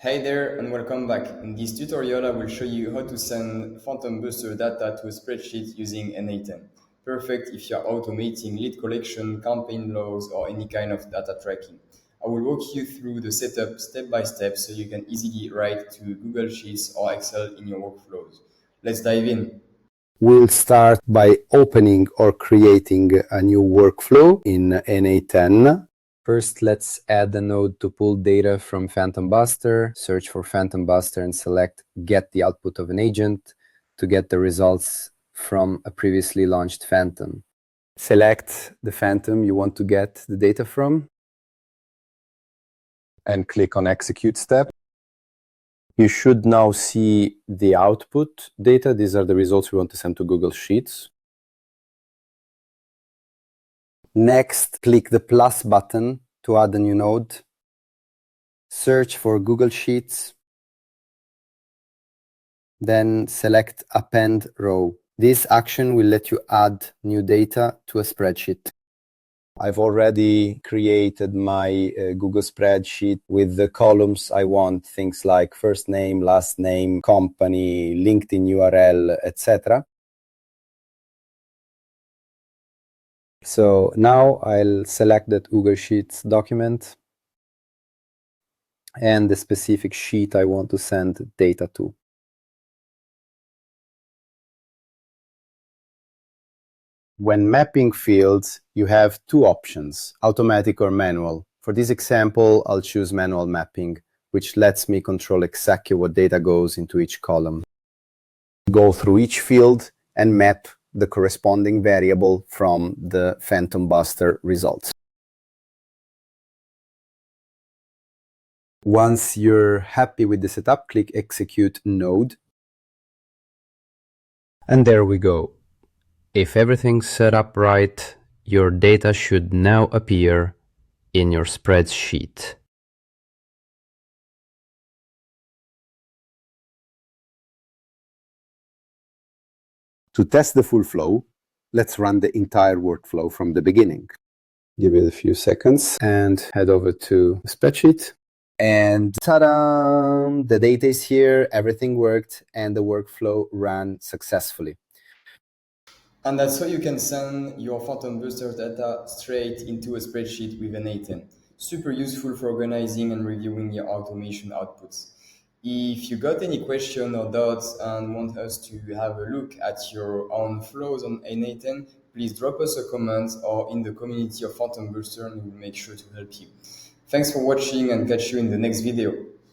Hey there and welcome back. In this tutorial, I will show you how to send PhantomBuster data to a spreadsheet using n8n. Perfect if you're automating lead collection, campaign logs, or any kind of data tracking. I will walk you through the setup step by step so you can easily write to Google Sheets or Excel in your workflows. Let's dive in. We'll start by opening or creating a new workflow in n8n. First, let's add a node to pull data from PhantomBuster, search for PhantomBuster and select Get the output of an agent to get the results from a previously launched Phantom. Select the Phantom you want to get the data from and click on Execute step. You should now see the output data. These are the results we want to send to Google Sheets. Next, click the plus button to add a new node. Search for Google Sheets. Then select Append Row. This action will let you add new data to a spreadsheet. I've already created my Google spreadsheet with the columns I want, things like first name, last name, company, LinkedIn URL, etc. So now I'll select that Google Sheets document and the specific sheet I want to send data to. When mapping fields, you have two options, automatic or manual. For this example, I'll choose manual mapping, which lets me control exactly what data goes into each column. Go through each field and map the corresponding variable from the PhantomBuster results. Once you're happy with the setup, click Execute Node. And there we go. If everything's set up right, your data should now appear in your spreadsheet. To test the full flow, let's run the entire workflow from the beginning. Give it a few seconds and head over to the spreadsheet. And ta-da! The data is here, everything worked, and the workflow ran successfully. And that's how you can send your PhantomBuster data straight into a spreadsheet with n8n. Super useful for organizing and reviewing your automation outputs. If you got any question or doubts and want us to have a look at your own flows on n8n, please drop us a comment or in the community of PhantomBuster and we'll make sure to help you. Thanks for watching and catch you in the next video.